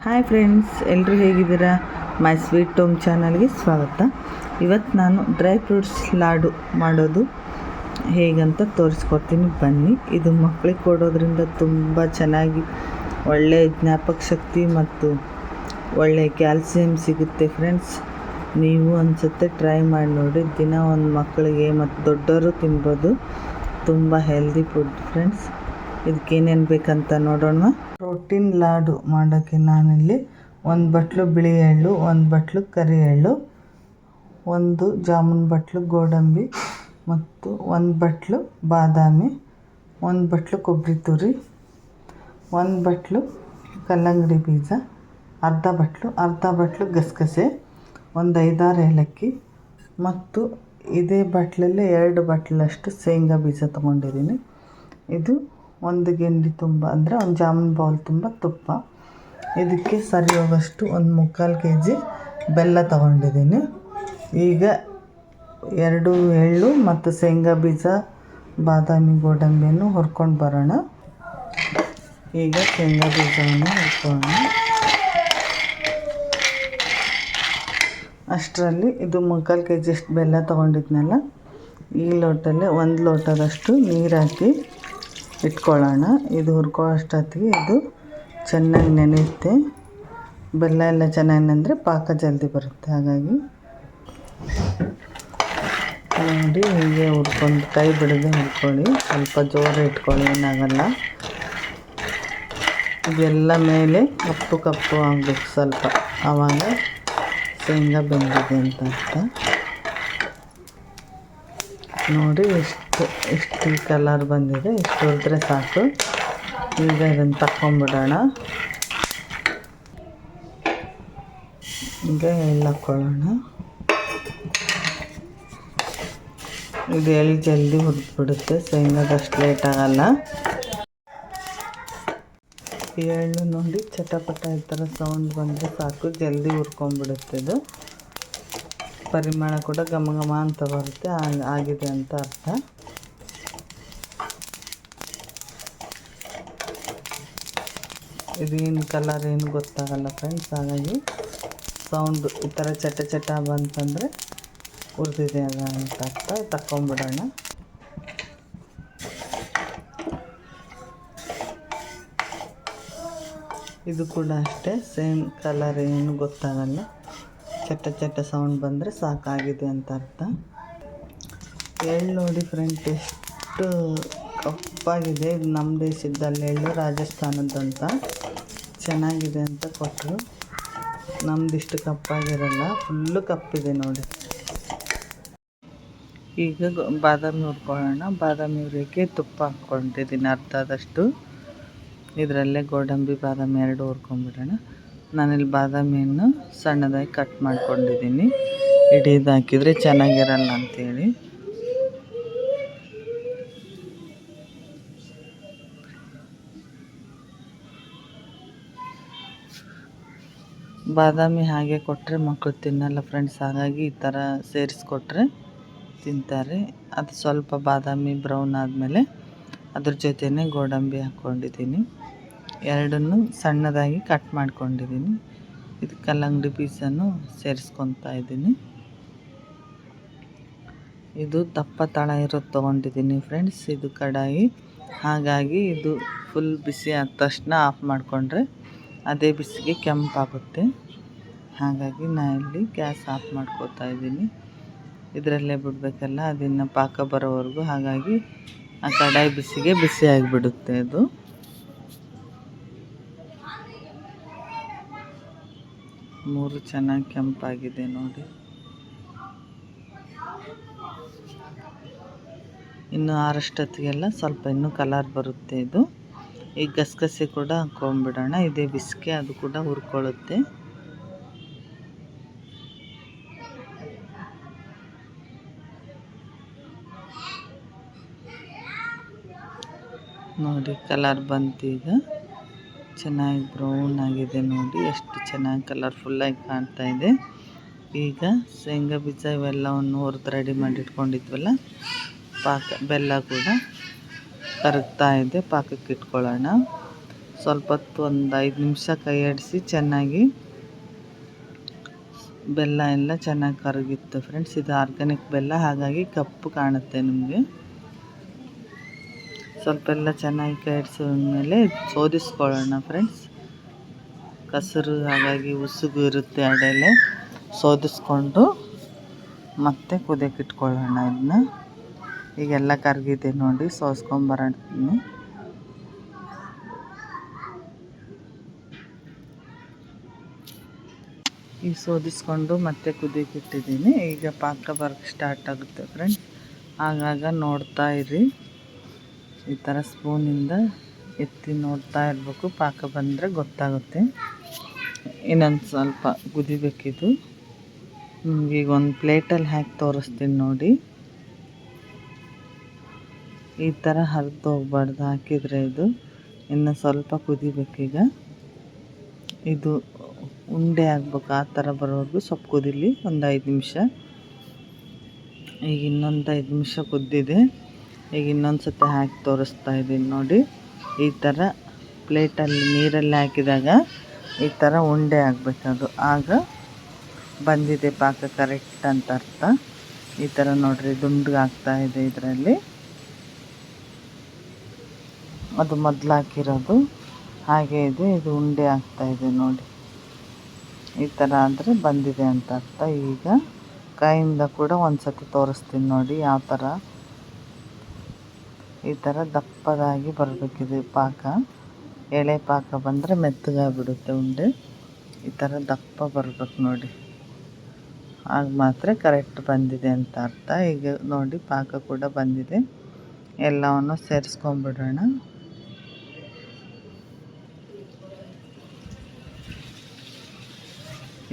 Hi friends, ಎಲ್ಲರೂ ಹೇಗಿದ್ದೀರಾ? My sweet home ಚಾನಲ್ಗೆ ಸ್ವಾಗತ. ಇವತ್ತು ನಾನು ಡ್ರೈ ಫ್ರೂಟ್ಸ್ ಲಾಡು ಮಾಡೋದು ಹೇಗಂತ ತೋರಿಸ್ಕೊಡ್ತೀನಿ, ಬನ್ನಿ. ಇದು ಮಕ್ಕಳಿಗೆ ಕೊಡೋದ್ರಿಂದ ತುಂಬ ಚೆನ್ನಾಗಿ ಒಳ್ಳೆಯ ಜ್ಞಾಪಕ ಶಕ್ತಿ ಮತ್ತು ಒಳ್ಳೆಯ ಕ್ಯಾಲ್ಸಿಯಂ ಸಿಗುತ್ತೆ ಫ್ರೆಂಡ್ಸ್. ನೀವು ಅನಿಸುತ್ತೆ ಟ್ರೈ ಮಾಡಿ ನೋಡಿ. ದಿನ ಒಂದು ಮಕ್ಕಳಿಗೆ ಮತ್ತು ದೊಡ್ಡವರು ತಿನ್ಬೋದು. ತುಂಬ ಹೆಲ್ದಿ ಫುಡ್ ಫ್ರೆಂಡ್ಸ್. ಇದಕ್ಕೇನೇನು ಬೇಕಂತ ನೋಡೋಣ. ಪ್ರೋಟೀನ್ ಲಾಡು ಮಾಡೋಕ್ಕೆ ನಾನಿಲ್ಲಿ 1 ಬಟ್ಲು ಬಿಳಿ ಎಳ್ಳು, 1 ಬಟ್ಲು ಕರಿ ಎಳ್ಳು, 1 ಜಾಮೂನ್ ಬಟ್ಲು ಗೋಡಂಬಿ ಮತ್ತು 1 ಬಟ್ಲು ಬಾದಾಮಿ, 1 ಬಟ್ಲು ಕೊಬ್ಬರಿ ತುರಿ, 1 ಬಟ್ಲು ಕಲ್ಲಂಗಡಿ ಬೀಜ, ಅರ್ಧ ಬಟ್ಲು ಗಸಗಸೆ, 1 5-6 ಏಲಕ್ಕಿ ಮತ್ತು ಇದೇ ಬಟ್ಲಲ್ಲೇ 2 ಬಟ್ಲಷ್ಟು ಶೇಂಗಾ ಬೀಜ ತೊಗೊಂಡಿದ್ದೀನಿ. ಇದು 1 ಗಿಂಡಿ ತುಂಬ ಅಂದರೆ 1 ಜಾಮೂನ್ ಬೌಲ್ ತುಂಬ ತುಪ್ಪ. ಇದಕ್ಕೆ ಸರಿ ಹೋಗೋಷ್ಟು 1 ಮುಕ್ಕಾಲು kg ಬೆಲ್ಲ ತೊಗೊಂಡಿದ್ದೀನಿ. ಈಗ 2 ಎಳ್ಳು ಮತ್ತು ಶೇಂಗಾ ಬೀಜ, ಬಾದಾಮಿ, ಗೋಡಂಬಿಯನ್ನು ಹುರ್ಕೊಂಡು ಬರೋಣ. ಈಗ ಶೇಂಗಾ ಬೀಜವನ್ನು ಹುರ್ಕೊಳ್ಳೋಣ. ಅಷ್ಟರಲ್ಲಿ ಇದು 1/4 kg ಅಷ್ಟು ಬೆಲ್ಲ ತೊಗೊಂಡಿದ್ನಲ್ಲ, ಈ ಲೋಟಲ್ಲೇ 1 ಲೋಟದಷ್ಟು ನೀರು ಹಾಕಿ ಇಟ್ಕೊಳ್ಳೋಣ. ಇದು ಹುರ್ಕೊಳ್ಳೋಷ್ಟೊತ್ತಿಗೆ ಇದು ಚೆನ್ನಾಗಿ ನೆನೆಯುತ್ತೆ. ಬೆಲ್ಲ ಎಲ್ಲ ಚೆನ್ನಾಗಿ ನೆಂದರೆ ಪಾಕ ಜಲ್ದಿ ಬರುತ್ತೆ. ಹಾಗಾಗಿ ನೋಡಿ, ಹೀಗೆ ಹುರ್ಕೊಂಡು ಕೈ ಬಿಡದೆ ಹುರ್ಕೊಳ್ಳಿ. ಸ್ವಲ್ಪ ಜೋರು ಇಟ್ಕೊಳ್ಳಿ, ಏನಾಗಲ್ಲ. ಇದೆಲ್ಲ ಮೇಲೆ ಕಪ್ಪು ಆಗಬೇಕು ಸ್ವಲ್ಪ, ಆವಾಗ ಶೇಂಗಾ ಬೆಂದಿದೆ ಅಂತ ಅರ್ಥ. ನೋಡಿ, ಎಷ್ಟು ಕಲರ್ ಬಂದಿದೆ. ಇಷ್ಟು ಹುರಿದ್ರೆ ಸಾಕು. ಈಗ ಇದನ್ನು ತಕ್ಕೊಂಬಿಡೋಣ. ಈಗ ಎಳ್ಳು ಹಾಕ್ಕೊಳ್ಳೋಣ. ಇದು ಎಳ್ಳು ಜಲ್ದಿ ಹುರಿದ್ಬಿಡುತ್ತೆ, ಶೇಂಗಾದಷ್ಟು ಲೇಟ್ ಆಗಲ್ಲ. ಈ ಎಳ್ಳು ನೋಡಿ ಚಟಪಟ ಈ ಥರ ಸೌಂಡ್ ಬಂದರೆ ಸಾಕು, ಜಲ್ದಿ ಹುರ್ಕೊಂಡ್ಬಿಡುತ್ತೆ. ಇದು ಪರಿಮಳ ಕೂಡ ಘಮ ಘಮ ಅಂತ ಬರುತ್ತೆ, ಆಗಿದೆ ಅಂತ ಅರ್ಥ. ಇದೇನು ಕಲರ್ ಏನು ಗೊತ್ತಾಗಲ್ಲ ಫ್ರೆಂಡ್ಸ್. ಹಾಗಾಗಿ ಸೌಂಡ್ ಈ ಥರ ಚಟ ಬಂತಂದರೆ ಹುರಿದಿದೆ ಅದ ಅಂತ ಅರ್ಥ. ತಕ್ಕೊಂಬಿಡೋಣ. ಇದು ಕೂಡ ಅಷ್ಟೇ, ಸೇಮ್ ಕಲರ್ ಏನು ಗೊತ್ತಾಗಲ್ಲ. ಚಟ ಸೌಂಡ್ ಬಂದರೆ ಸಾಕಾಗಿದೆ ಅಂತ ಅರ್ಥ. ಎಳ್ಳು ನೋಡಿ ಫ್ರೆಂಡ್, ಎಷ್ಟು ಕಪ್ಪಾಗಿದೆ. ಇದು ನಮ್ಮ ದೇಶದಲ್ಲಿ ಎಳ್ಳು, ರಾಜಸ್ಥಾನದಂತ ಚೆನ್ನಾಗಿದೆ ಅಂತ ಕೊಟ್ಟರು. ನಮ್ದಿಷ್ಟು ಕಪ್ಪಾಗಿರಲ್ಲ, ಫುಲ್ಲು ಕಪ್ಪಿದೆ ನೋಡಿ. ಈಗ ಬಾದಾಮಿ ಹುರ್ಕೊಳ್ಳೋಣ. ಬಾದಾಮಿ ಹುರಿಯೋಕ್ಕೆ ತುಪ್ಪ ಹಾಕ್ಕೊಂಡಿದ್ದೀನಿ ಅರ್ಧದಷ್ಟು. ಇದರಲ್ಲೇ ಗೋಡಂಬಿ, ಬಾದಾಮಿ 2 ಹುರ್ಕೊಂಡ್ಬಿಡೋಣ. ನಾನಿಲ್ಲಿ ಬಾದಾಮಿಯನ್ನು ಸಣ್ಣದಾಗಿ ಕಟ್ ಮಾಡ್ಕೊಂಡಿದ್ದೀನಿ. ಇಡೀದು ಹಾಕಿದರೆ ಚೆನ್ನಾಗಿರಲ್ಲ ಅಂಥೇಳಿ. ಬಾದಾಮಿ ಹಾಗೆ ಕೊಟ್ಟರೆ ಮಕ್ಕಳು ತಿನ್ನಲ್ಲ ಫ್ರೆಂಡ್ಸ್. ಹಾಗಾಗಿ ಈ ಥರ ಸೇರಿಸ್ಕೊಟ್ರೆ ತಿಂತಾರೆ. ಅದು ಸ್ವಲ್ಪ ಬಾದಾಮಿ ಬ್ರೌನ್ ಆದಮೇಲೆ ಅದ್ರ ಜೊತೆನೇ ಗೋಡಂಬಿ ಹಾಕ್ಕೊಂಡಿದ್ದೀನಿ. 2 ಸಣ್ಣದಾಗಿ ಕಟ್ ಮಾಡ್ಕೊಂಡಿದ್ದೀನಿ. ಇದು ಕಲ್ಲಂಗಡಿ ಬೀಜನೂ ಸೇರಿಸ್ಕೊತಾ ಇದ್ದೀನಿ. ಇದು ದಪ್ಪ ತಳ ಇರೋದು ತೊಗೊಂಡಿದ್ದೀನಿ ಫ್ರೆಂಡ್ಸ್. ಇದು ಕಡಾಯಿ, ಹಾಗಾಗಿ ಇದು ಫುಲ್ ಬಿಸಿ ಆದ ತಕ್ಷಣ ಆಫ್ ಮಾಡಿಕೊಂಡ್ರೆ ಅದೇ ಬಿಸಿಗೆ ಕೆಂಪಾಗುತ್ತೆ. ಹಾಗಾಗಿ ನಾನು ಇಲ್ಲಿ ಗ್ಯಾಸ್ ಆಫ್ ಮಾಡ್ಕೋತಾ ಇದ್ದೀನಿ. ಇದರಲ್ಲೇ ಬಿಡಬೇಕಲ್ಲ, ಅದನ್ನು ಪಾಕ ಬರೋವರೆಗೂ. ಹಾಗಾಗಿ ಆ ಕಡಾಯಿ ಬಿಸಿಗೆ ಬಿಸಿ ಆಗಿಬಿಡುತ್ತೆ. ಅದು ಮೂರು ಚೆನ್ನಾಗಿ ಕೆಂಪಾಗಿದೆ ನೋಡಿ. ಇನ್ನು ಆರಷ್ಟೊತ್ತಿಗೆಲ್ಲ ಸ್ವಲ್ಪ ಇನ್ನೂ ಕಲರ್ ಬರುತ್ತೆ ಇದು. ಈ ಗಸಗಸೆ ಕೂಡ ಹಾಕ್ಕೊಂಡ್ಬಿಡೋಣ. ಇದೇ ಬಿಸಿಗೆ ಅದು ಕೂಡ ಹುರ್ಕೊಳ್ಳುತ್ತೆ. ನೋಡಿ, ಕಲರ್ ಬಂತು. ಈಗ ಚೆನ್ನಾಗಿ ಬ್ರೌನ್ ಆಗಿದೆ ನೋಡಿ, ಎಷ್ಟು ಚೆನ್ನಾಗಿ ಕಲರ್ಫುಲ್ಲಾಗಿ ಕಾಣ್ತಾ ಇದೆ. ಈಗ ಶೇಂಗಾ ಬೀಜ ಇವೆಲ್ಲವನ್ನು ಹುರಿದು ರೆಡಿ ಮಾಡಿ ಇಟ್ಕೊಂಡಿದ್ವಲ್ಲ, ಬೆಲ್ಲ ಕೂಡ ಕರಗ್ತಾ ಇದೆ. ಪಾಕಕ್ಕೆ ಇಟ್ಕೊಳ್ಳೋಣ. ಸ್ವಲ್ಪ ಹೊತ್ತು ಒಂದು 5 ನಿಮಿಷ ಕೈ ಆಡಿಸಿ ಚೆನ್ನಾಗಿ ಬೆಲ್ಲ ಎಲ್ಲ ಚೆನ್ನಾಗಿ ಕರಗಿತ್ತು ಫ್ರೆಂಡ್ಸ್. ಇದು ಆರ್ಗ್ಯಾನಿಕ್ ಬೆಲ್ಲ, ಹಾಗಾಗಿ ಕಪ್ಪು ಕಾಣುತ್ತೆ ನಿಮಗೆ. ಸ್ವಲ್ಪ ಎಲ್ಲ ಚೆನ್ನಾಗಿ ಕೈ ಆಡಿಸಿದ್ಮೇಲೆ ಸೋದಿಸ್ಕೊಳ್ಳೋಣ ಫ್ರೆಂಡ್ಸ್. ಕಸರು ಹಾಗಾಗಿ ಉಸುಗು ಇರುತ್ತೆ ಅಡೆಲೆ, ಸೋದಿಸ್ಕೊಂಡು ಮತ್ತೆ ಕುದಿಯಕ್ಕೆ ಇಟ್ಕೊಳ್ಳೋಣ. ಇದನ್ನ ಈಗೆಲ್ಲ ಕರಗಿದೆ ನೋಡಿ, ಸೋಸ್ಕೊಂಬರೋಣ. ಈಗ ಸೋದಿಸ್ಕೊಂಡು ಮತ್ತೆ ಕುದಿಯಕ್ಕೆ ಇಟ್ಟಿದ್ದೀನಿ. ಈಗ ಪಾಕ ಬರೋಕ್ಕೆ ಸ್ಟಾರ್ಟ್ ಆಗುತ್ತೆ ಫ್ರೆಂಡ್ಸ್. ಆಗಾಗ ನೋಡ್ತಾ ಇರಿ, ಈ ಥರ ಸ್ಪೂನಿಂದ ಎತ್ತಿ ನೋಡ್ತಾ ಇರಬೇಕು. ಪಾಕ ಬಂದರೆ ಗೊತ್ತಾಗುತ್ತೆ. ಇನ್ನೊಂದು ಸ್ವಲ್ಪ ಕುದಿಬೇಕಿದು. ಈಗ ಒಂದು ಪ್ಲೇಟಲ್ಲಿ ಹಾಕಿ ತೋರಿಸ್ತೀನಿ ನೋಡಿ. ಈ ಥರ ಹರಿದು ಹೋಗ್ಬಾರ್ದು, ಹಾಕಿದರೆ ಇದು ಇನ್ನು ಸ್ವಲ್ಪ ಕುದಿಬೇಕೀಗ. ಇದು ಉಂಡೆ ಆಗ್ಬೇಕು, ಆ ಥರ ಬರೋವರೆಗೂ ಸ್ವಲ್ಪ ಕುದಿಲಿ ಒಂದು 5 ನಿಮಿಷ. ಈಗ ಇನ್ನೊಂದು 5 ನಿಮಿಷ ಕುದ್ದಿದೆ. ಈಗ ಇನ್ನೊಂದು ಸತಿ ಹಾಕಿ ತೋರಿಸ್ತಾ ಇದ್ದೀನಿ ನೋಡಿ. ಈ ಥರ ಪ್ಲೇಟಲ್ಲಿ ನೀರಲ್ಲಿ ಹಾಕಿದಾಗ ಈ ಥರ ಉಂಡೆ ಆಗಬೇಕದು, ಆಗ ಬಂದಿದೆ ಪಾಕ ಕರೆಕ್ಟ್ ಅಂತ ಅರ್ಥ. ಈ ಥರ ನೋಡಿರಿ, ದುಂಡ್ಗೆ ಆಗ್ತಾಯಿದೆ ಇದರಲ್ಲಿ. ಅದು ಮೊದಲು ಹಾಕಿರೋದು ಹಾಗೆ ಇದೆ, ಇದು ಉಂಡೆ ಆಗ್ತಾಯಿದೆ ನೋಡಿ. ಈ ಥರ ಆದರೆ ಬಂದಿದೆ ಅಂತ ಅರ್ಥ. ಈಗ ಕೈಯಿಂದ ಕೂಡ ಒಂದು ಸತಿ ತೋರಿಸ್ತೀನಿ ನೋಡಿ ಯಾವ ಥರ. ಈ ಥರ ದಪ್ಪದಾಗಿ ಬರಬೇಕಿದೆ ಪಾಕ. ಎಳೆ ಪಾಕ ಬಂದರೆ ಮೆತ್ತಗಾಗ್ಬಿಡುತ್ತೆ ಉಂಡೆ. ಈ ಥರ ದಪ್ಪ ಬರಬೇಕು ನೋಡಿ, ಆಗ ಮಾತ್ರ ಕರೆಕ್ಟ್ ಬಂದಿದೆ ಅಂತ ಅರ್ಥ. ಈಗ ನೋಡಿ ಪಾಕ ಕೂಡ ಬಂದಿದೆ. ಎಲ್ಲವನ್ನು ಸೇರಿಸ್ಕೊಂಡ್ಬಿಡೋಣ.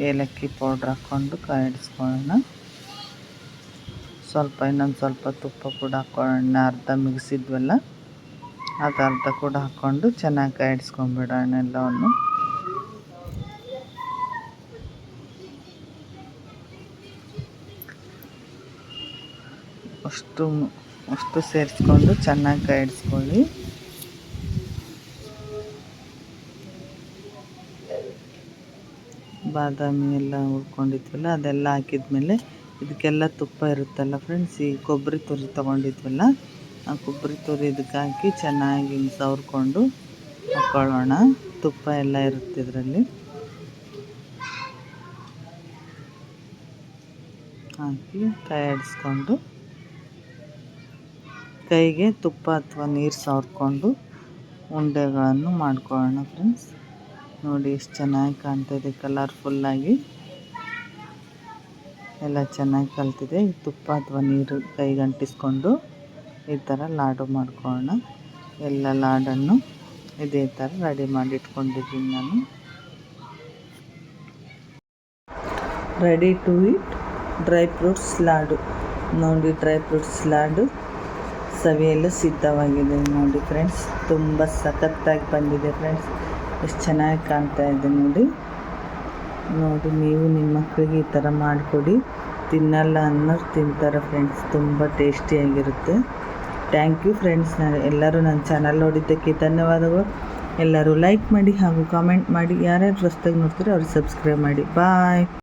ಏಲಕ್ಕಿ ಪೌಡ್ರ್ ಹಾಕ್ಕೊಂಡು ಕಾಯಿಡಿಸ್ಕೊಳ್ಳೋಣ. ಇನ್ನೊಂದು ಸ್ವಲ್ಪ ತುಪ್ಪ ಕೂಡ ಹಾಕ್ಕೊಳ್ಳೋಣ. ಅರ್ಧ ಮಿಗಿಸಿದ್ವಲ್ಲ, ಅದು ಅರ್ಧ ಕೂಡ ಹಾಕ್ಕೊಂಡು ಚೆನ್ನಾಗಿ ಕಾಯಿಡಿಸ್ಕೊಂಡ್ಬಿಡೋಣ ಎಲ್ಲವನ್ನು. ಅಷ್ಟು ಸೇರಿಸ್ಕೊಂಡು ಚೆನ್ನಾಗಿ ಕಾಯಿಡಿಸ್ಕೊಳ್ಳಿ. ಬಾದಾಮಿ ಎಲ್ಲ ಹುರ್ಕೊಂಡಿದ್ವಲ್ಲ, ಅದೆಲ್ಲ ಹಾಕಿದ್ಮೇಲೆ ಇದಕ್ಕೆಲ್ಲ ತುಪ್ಪ ಇರುತ್ತಲ್ಲ ಫ್ರೆಂಡ್ಸ್. ಈ ಕೊಬ್ಬರಿ ತುರಿ ತೊಗೊಂಡಿದ್ವಲ್ಲ, ಆ ಕೊಬ್ಬರಿ ತುರಿ ಇದಕ್ಕೆ ಹಾಕಿ ಚೆನ್ನಾಗಿ ಸವರ್ಕೊಂಡು ಹಾಕ್ಕೊಳ್ಳೋಣ. ತುಪ್ಪ ಎಲ್ಲ ಇರುತ್ತೆ ಇದರಲ್ಲಿ. ಹಾಕಿ ಕೈ ಆಡಿಸ್ಕೊಂಡು ಕೈಗೆ ತುಪ್ಪ ಅಥವಾ ನೀರು ಸವರ್ಕೊಂಡು ಉಂಡೆಗಳನ್ನು ಮಾಡ್ಕೊಳ್ಳೋಣ ಫ್ರೆಂಡ್ಸ್. ನೋಡಿ ಎಷ್ಟು ಚೆನ್ನಾಗಿ ಕಾಣ್ತಾಯಿದೆ, ಕಲರ್ಫುಲ್ಲಾಗಿ ಎಲ್ಲ ಚೆನ್ನಾಗಿ ಕಲ್ತಿದೆ. ತುಪ್ಪ ಅಥವಾ ನೀರು ಕೈಗೆ ಅಂಟಿಸ್ಕೊಂಡು ಈ ಥರ ಲಾಡು ಮಾಡ್ಕೊಳ್ಳೋಣ. ಎಲ್ಲ ಲಾಡನ್ನು ಇದೇ ಥರ ರೆಡಿ ಮಾಡಿ ಇಟ್ಕೊಂಡಿದ್ದೀನಿ ನಾನು. Ready to eat dry fruits laddu ನೋಡಿ. ಡ್ರೈ ಫ್ರೂಟ್ಸ್ ಲಾಡು ಸವಿಯಲು ಸಿದ್ಧವಾಗಿದೆ ನೋಡಿ ಫ್ರೆಂಡ್ಸ್. ತುಂಬ ಸಖತ್ತಾಗಿ ಬಂದಿದೆ ಫ್ರೆಂಡ್ಸ್. ಎಷ್ಟು ಚೆನ್ನಾಗಿ ಕಾಣ್ತಾ ಇದೆ ನೋಡಿ. ನೀವು ನಿಮ್ಮ ಮಕ್ಕಳಿಗೆ ಈ ಥರ ಮಾಡಿಕೊಡಿ, ತಿನ್ನಲ್ಲ ಅನ್ನೋರು ತಿಂತಾರೆ ಫ್ರೆಂಡ್ಸ್. ತುಂಬ ಟೇಸ್ಟಿಯಾಗಿರುತ್ತೆ. Thank you friends. ಎಲ್ಲರೂ ನನ್ನ ಚಾನಲ್ ನೋಡಿದ್ದಕ್ಕೆ ಧನ್ಯವಾದಗಳು. ಎಲ್ಲರೂ ಲೈಕ್ ಮಾಡಿ ಹಾಗೂ ಕಾಮೆಂಟ್ ಮಾಡಿ. ಯಾರ್ಯಾರು ಹೊಸ್ದಾಗಿ ನೋಡ್ತೀರೋ ಅವ್ರಿಗೆ ಸಬ್ಸ್ಕ್ರೈಬ್ ಮಾಡಿ. ಬಾಯ್.